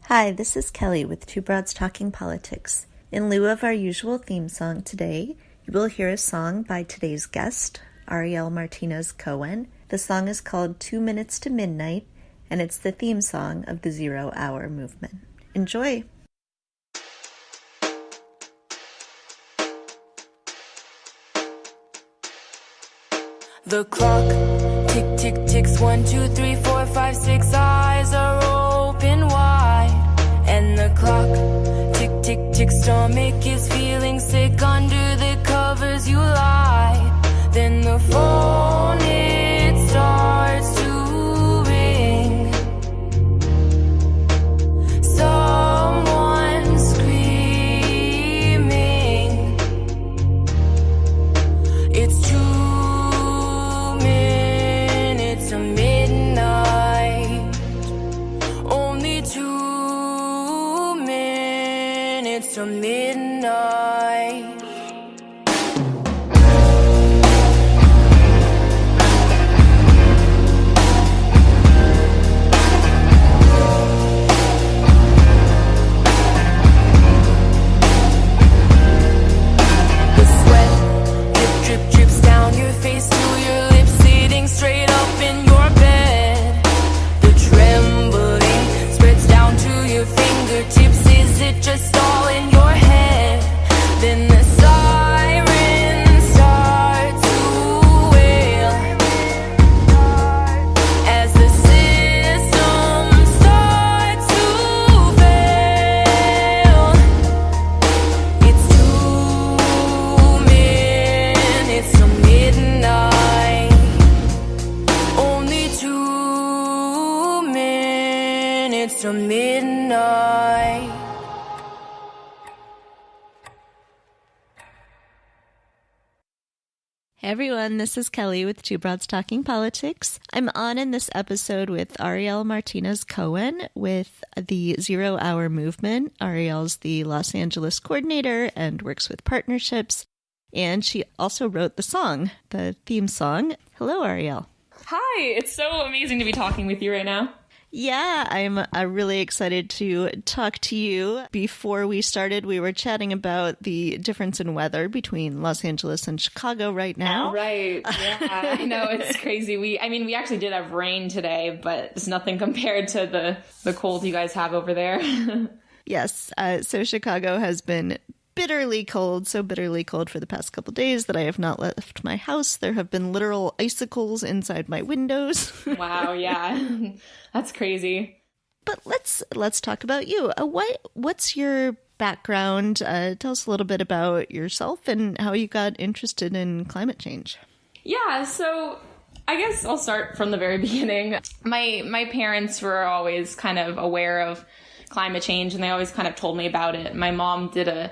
Hi, this is Kelly with Two Broads Talking Politics. In lieu of our usual theme song today, you will hear a song by today's guest, Arielle Martinez Cohen. The song is called 2 Minutes to Midnight, and it's the theme song of the 0 Hour movement. Enjoy! The clock tick, tick, ticks. 1, 2, 3, 4, 5, 6. Eyes are open wide. And the clock tick, tick, tick. Stomach is feeling sick. Under the covers you lie. Then the phone, it starts to ring. Someone screaming. It's 2 minutes to midnight. Only 2 minutes to midnight. The sweat drip, drip, drips down your face to your lips, sitting straight up in your bed. The trembling spreads down to your fingertips. Is it just all in your head? Then the sirens start to wail as the system starts to fail. It's 2 minutes to midnight. Only 2 minutes to midnight. Hey everyone, this is Kelly with Two Broads Talking Politics. I'm on in this episode with Arielle Martinez Cohen with the 0 Hour movement. Arielle's the Los Angeles coordinator and works with partnerships. And she also wrote the song, the theme song. Hello, Arielle. Hi, it's so amazing to be talking with you right now. Yeah, I'm really excited to talk to you. Before we started, we were chatting about the difference in weather between Los Angeles and Chicago right now. Right, yeah, I know, it's crazy. We actually did have rain today, but it's nothing compared to the cold you guys have over there. Yes, so Chicago has been bitterly cold, so bitterly cold for the past couple days that I have not left my house. There have been literal icicles inside my windows. Wow, yeah, that's crazy. But let's talk about you. What's your background? Tell us a little bit about yourself and how you got interested in climate change. Yeah, so I guess I'll start from the very beginning. My parents were always kind of aware of climate change, and they always kind of told me about it. My mom did a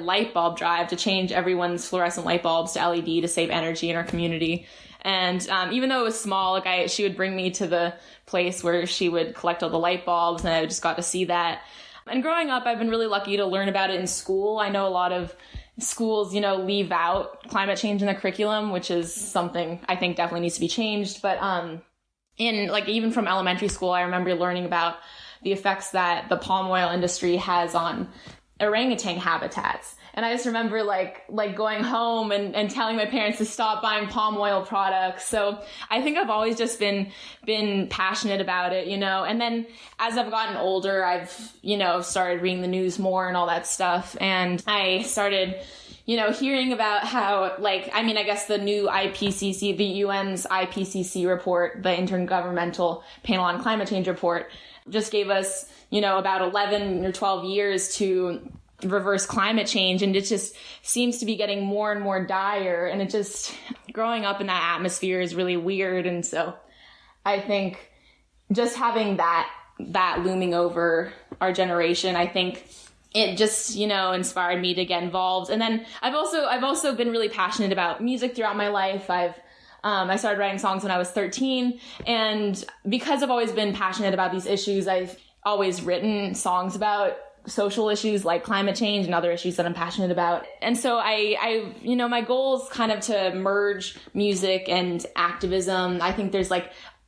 light bulb drive to change everyone's fluorescent light bulbs to LED to save energy in our community. And even though it was small, she would bring me to the place where she would collect all the light bulbs, and I just got to see that. And growing up, I've been really lucky to learn about it in school. I know a lot of schools, leave out climate change in the curriculum, which is something I think definitely needs to be changed. But even from elementary school, I remember learning about the effects that the palm oil industry has on orangutan habitats. And I just remember going home and telling my parents to stop buying palm oil products. So I think I've always just been passionate about it, And then as I've gotten older, I've, started reading the news more and all that stuff. And I started, hearing about how, I guess the new IPCC, the UN's IPCC report, the Intergovernmental Panel on Climate Change report, just gave us, about 11 or 12 years to reverse climate change. And it just seems to be getting more and more dire. And it just, growing up in that atmosphere is really weird. And so I think just having that looming over our generation, I think it just, inspired me to get involved. And then I've also been really passionate about music throughout my life. I started writing songs when I was 13, and because I've always been passionate about these issues, I've always written songs about social issues like climate change and other issues that I'm passionate about. And so I my goal is kind of to merge music and activism. I think there's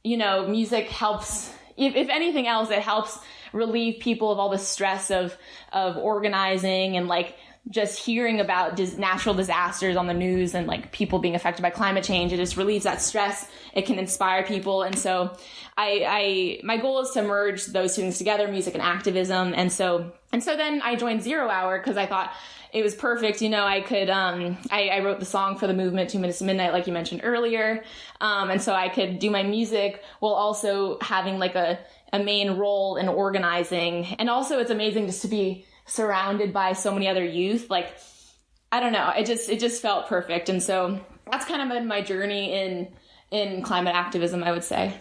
music helps if anything else, it helps relieve people of all the stress of organizing and like just hearing about natural disasters on the news and like people being affected by climate change. It just relieves that stress. It can inspire people. And so my goal is to merge those two things together, music and activism. And so then I joined Zero Hour because I thought it was perfect. I could, I wrote the song for the movement 2 Minutes to Midnight, like you mentioned earlier. And so I could do my music while also having like a main role in organizing. And also it's amazing just to be surrounded by so many other youth. Like, I don't know, it just felt perfect. And so that's kind of been my journey in climate activism, I would say.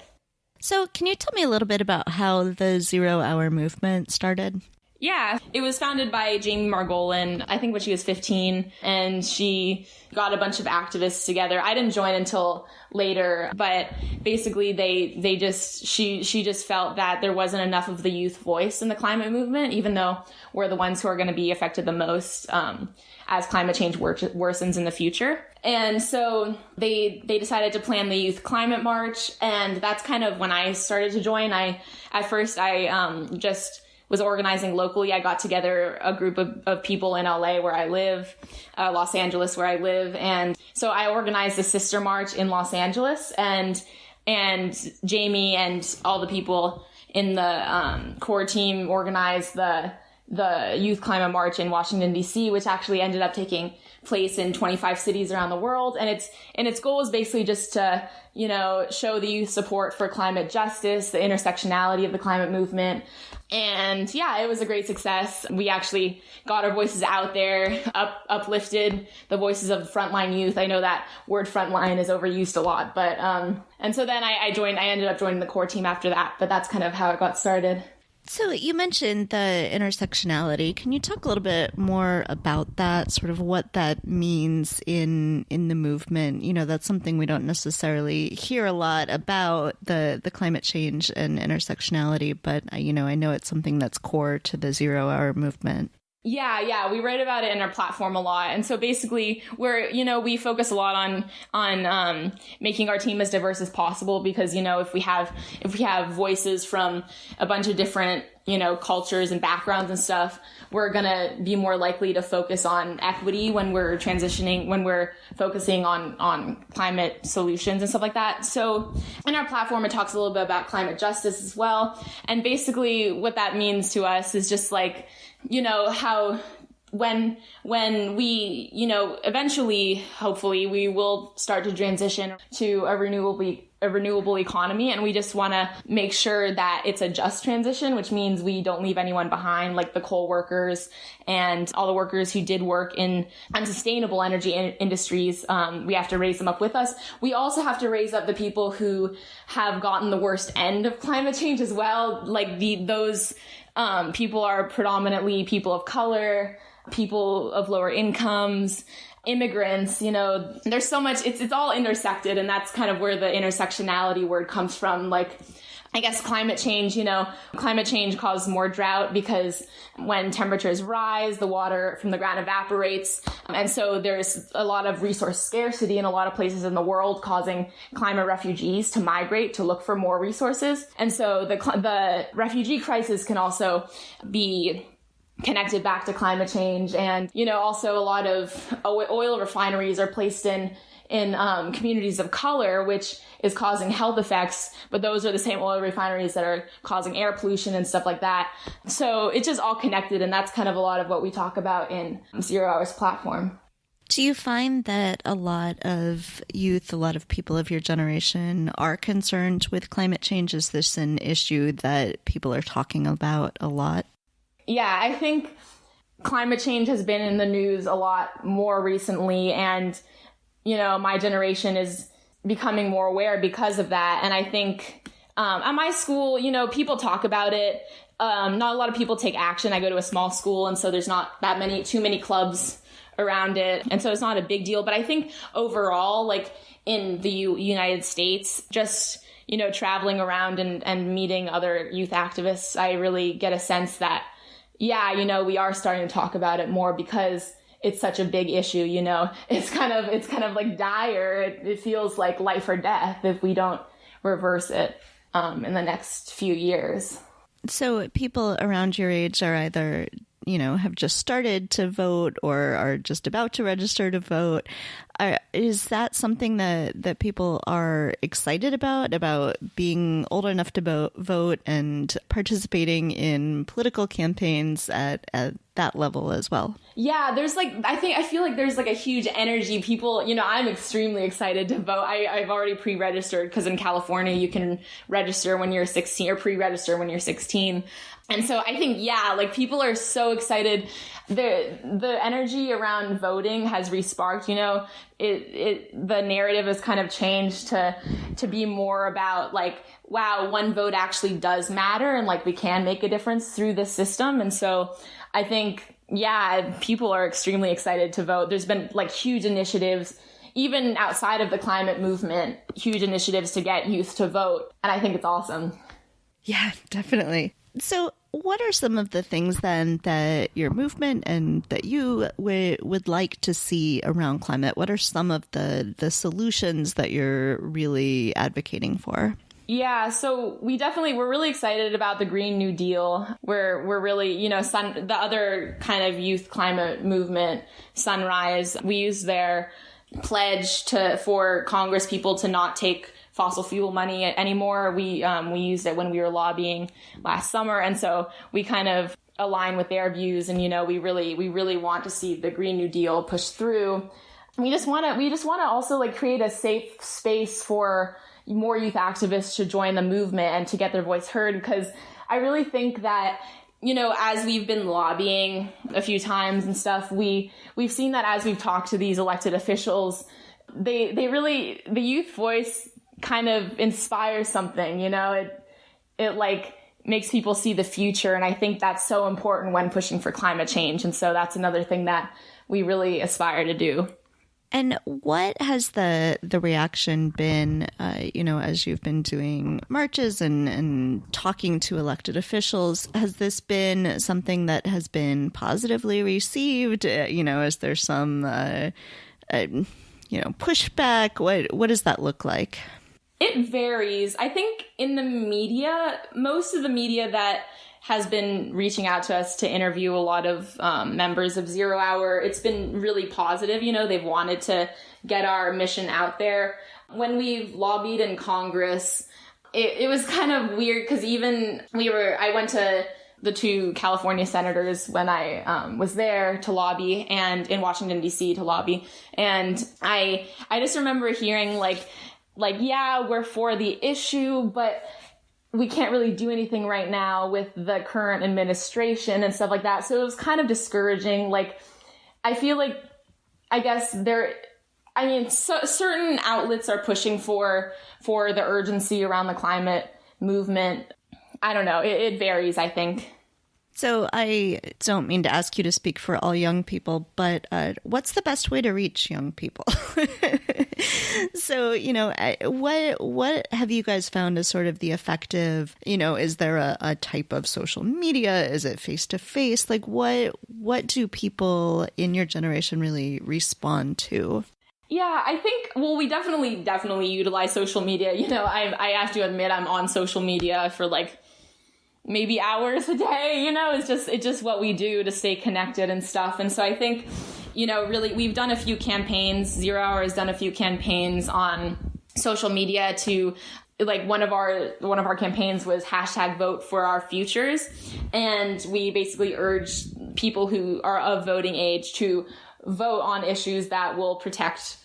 So can you tell me a little bit about how the 0 Hour movement started? Yeah, it was founded by Jamie Margolin, I think when she was 15, and she got a bunch of activists together. I didn't join until later, but basically she just felt that there wasn't enough of the youth voice in the climate movement, even though we're the ones who are going to be affected the most as climate change worsens in the future. And so they decided to plan the Youth Climate March, and that's kind of when I started to join. At first just was organizing locally. I got together a group of people in LA where I live, Los Angeles where I live. And so I organized a sister march in Los Angeles, and Jamie and all the people in the core team organized the Youth Climate March in Washington, D.C., which actually ended up taking place in 25 cities around the world. And its goal is basically just to, show the youth support for climate justice, the intersectionality of the climate movement. And yeah, it was a great success. We actually got our voices out there, uplifted the voices of frontline youth. I know that word frontline is overused a lot, but, and so then I ended up joining the core team after that, but that's kind of how it got started. So you mentioned the intersectionality. Can you talk a little bit more about that, sort of what that means in the movement? That's something we don't necessarily hear a lot about, the climate change and intersectionality, but I know it's something that's core to the 0 Hour movement. Yeah, we write about it in our platform a lot. And so basically we focus a lot on making our team as diverse as possible, because, if we have voices from a bunch of different, cultures and backgrounds and stuff, we're going to be more likely to focus on equity when we're transitioning, when we're focusing on climate solutions and stuff like that. So in our platform, it talks a little bit about climate justice as well. And basically what that means to us is just like, how when we, eventually, hopefully, we will start to transition to a renewable economy, and we just want to make sure that it's a just transition, which means we don't leave anyone behind, like the coal workers and all the workers who did work in unsustainable energy industries. We have to raise them up with us. We also have to raise up the people who have gotten the worst end of climate change as well. Like those people are predominantly people of color, people of lower incomes, immigrants. There's so much, it's all intersected, and that's kind of where the intersectionality word comes from. Like, I guess climate change causes more drought because when temperatures rise, the water from the ground evaporates. And so there's a lot of resource scarcity in a lot of places in the world, causing climate refugees to migrate to look for more resources. And so the refugee crisis can also be connected back to climate change. And, also a lot of oil refineries are placed in communities of color, which is causing health effects, but those are the same oil refineries that are causing air pollution and stuff like that. So it's just all connected, and that's kind of a lot of what we talk about in 0 Hour's platform. Do you find that a lot of youth, a lot of people of your generation are concerned with climate change? Is this an issue that people are talking about a lot? Yeah, I think climate change has been in the news a lot more recently, and my generation is becoming more aware because of that. And I think at my school, people talk about it. Not a lot of people take action. I go to a small school, and so there's not too many clubs around it. And so it's not a big deal. But I think overall, like in the United States, just, traveling around and meeting other youth activists, I really get a sense that, we are starting to talk about it more because it's such a big issue. It's kind of like dire. It feels like life or death if we don't reverse it. in the next few years. So people around your age are either, have just started to vote or are just about to register to vote. Is that something that people are excited about being old enough to vote and participating in political campaigns at that level as well? Yeah, I feel like there's a huge energy. People, I'm extremely excited to vote. I've already pre-registered because in California you can register when you're 16 or pre-register when you're 16. And so I think, people are so excited. The energy around voting has re-sparked, the narrative has kind of changed to be more about wow, one vote actually does matter and we can make a difference through this system. And so I think, people are extremely excited to vote. There's been huge initiatives, even outside of the climate movement, huge initiatives to get youth to vote. And I think it's awesome. Yeah, definitely. So what are some of the things then that your movement and that you would like to see around climate? What are some of the solutions that you're really advocating for? Yeah, so we're really excited about the Green New Deal. We're really, the other kind of youth climate movement, Sunrise, we use their pledge for Congress people to not take fossil fuel money anymore. We used it when we were lobbying last summer. And so we kind of align with their views. And, we really want to see the Green New Deal push through. We just want to also create a safe space for more youth activists to join the movement and to get their voice heard. Because I really think that, as we've been lobbying a few times and stuff, we've seen that as we've talked to these elected officials, the youth voice kind of inspires something, it makes people see the future. And I think that's so important when pushing for climate change. And so that's another thing that we really aspire to do. And what has the reaction been, as you've been doing marches and talking to elected officials? Has this been something that has been positively received? Is there some, pushback? What does that look like? It varies. I think in the media, most of the media that has been reaching out to us to interview a lot of members of Zero Hour, it's been really positive. They've wanted to get our mission out there. When we've lobbied in Congress, it was kind of weird because I went to the two California senators when I was there to lobby and in Washington, D.C. to lobby. And I just remember hearing yeah, we're for the issue, but we can't really do anything right now with the current administration and stuff like that. So it was kind of discouraging. I feel I guess certain outlets are pushing for the urgency around the climate movement. I don't know. It varies, I think. So I don't mean to ask you to speak for all young people, but what's the best way to reach young people? So, what have you guys found as sort of the effective, is there a type of social media? Is it face-to-face? What do people in your generation really respond to? Yeah, I think, we definitely utilize social media. I have to admit I'm on social media for maybe hours a day, it's just what we do to stay connected and stuff. And so I think, really we've done a few campaigns. Zero Hour has done a few campaigns on social media to one of our campaigns was #VoteForOurFutures. And we basically urge people who are of voting age to vote on issues that will protect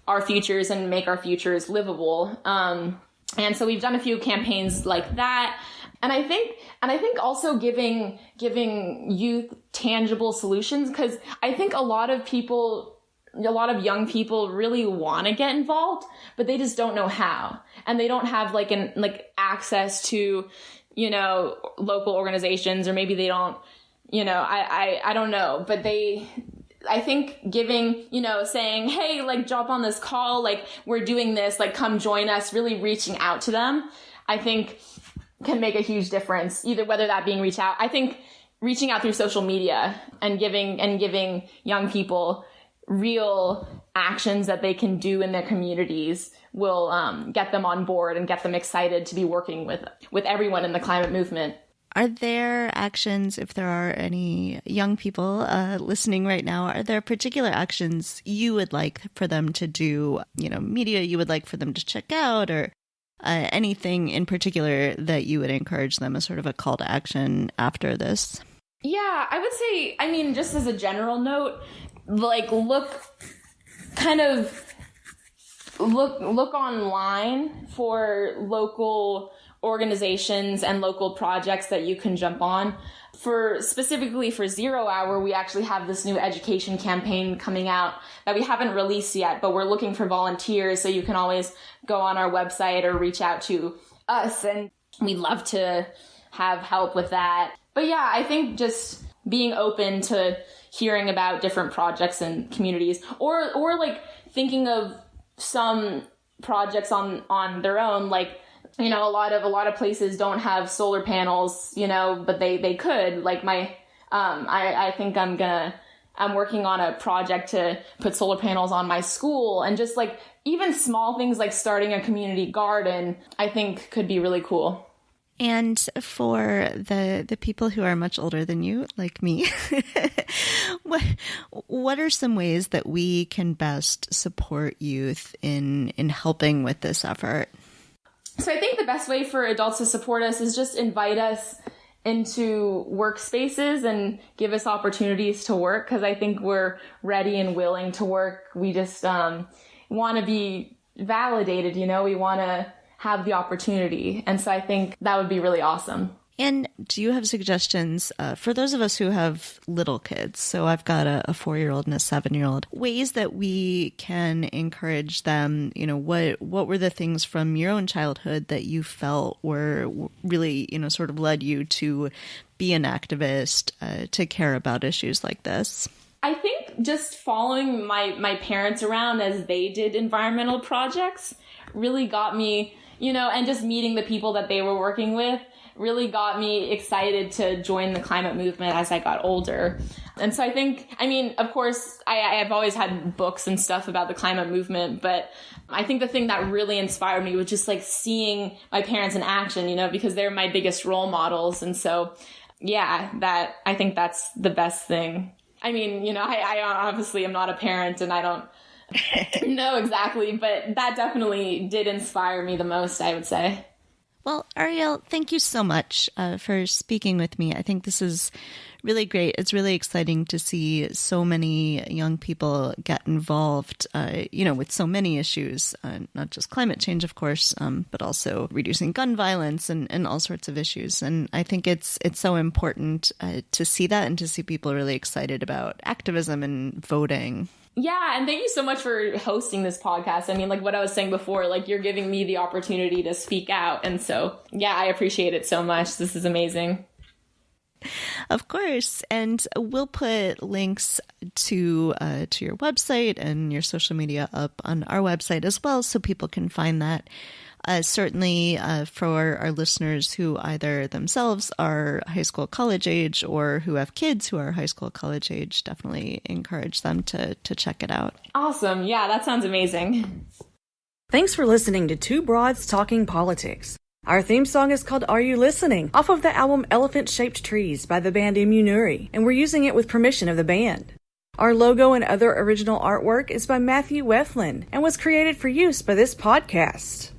our futures and make our futures livable. And so we've done a few campaigns like that. And I think also giving youth tangible solutions, because I think a lot of young people really want to get involved, but they just don't know how, and they don't have access to, local organizations, or maybe they don't, I don't know, but I think giving, saying, hey, jump on this call, we're doing this, come join us, really reaching out to them, I think can make a huge difference, either whether that being I think reaching out through social media and giving young people real actions that they can do in their communities will get them on board and get them excited to be working with everyone in the climate movement. Are there actions, if there are any young people listening right now, are there particular actions you would like for them to do, media you would like for them to check out, or anything in particular that you would encourage them as sort of a call to action after this? Yeah, I would say, just as a general note, look online for local organizations and local projects that you can jump on. Specifically for 0 Hour, we actually have this new education campaign coming out that we haven't released yet, but we're looking for volunteers, so you can always go on our website or reach out to us, and we'd love to have help with that. But yeah, I think just being open to hearing about different projects and communities, or thinking of some projects on their own, a lot of places don't have solar panels, but they could. I think I'm working on a project to put solar panels on my school, and just even small things like starting a community garden, I think could be really cool. And for the people who are much older than you, like me, what are some ways that we can best support youth in helping with this effort? So I think the best way for adults to support us is just invite us into workspaces and give us opportunities to work, because I think we're ready and willing to work. We just want to be validated, we want to have the opportunity. And so I think that would be really awesome. And do you have suggestions for those of us who have little kids? So I've got a 4-year-old and a 7-year-old. Ways that we can encourage them. What were the things from your own childhood that you felt were really, sort of led you to be an activist, to care about issues like this? I think just following my parents around as they did environmental projects really got me, and just meeting the people that they were working with really got me excited to join the climate movement as I got older. And so I think, of course, I've always had books and stuff about the climate movement, but I think the thing that really inspired me was just seeing my parents in action, because they're my biggest role models. And so, yeah, I think that's the best thing. I obviously am not a parent and I don't know exactly, but that definitely did inspire me the most, I would say. Well, Arielle, thank you so much for speaking with me. I think this is really great. It's really exciting to see so many young people get involved, with so many issues, not just climate change, of course, but also reducing gun violence and all sorts of issues. And I think it's so important to see that and to see people really excited about activism and voting. Yeah, and thank you so much for hosting this podcast. Like what I was saying before, you're giving me the opportunity to speak out. And so, yeah, I appreciate it so much. This is amazing. Of course. And we'll put links to your website and your social media up on our website as well, so people can find that. Certainly for our listeners who either themselves are high school, college age, or who have kids who are high school, college age, definitely encourage them to check it out. Awesome. Yeah, that sounds amazing. Thanks for listening to Two Broads Talking Politics. Our theme song is called Are You Listening? Off of the album Elephant Shaped Trees by the band Immunuri, and we're using it with permission of the band. Our logo and other original artwork is by Matthew Weflin and was created for use by this podcast.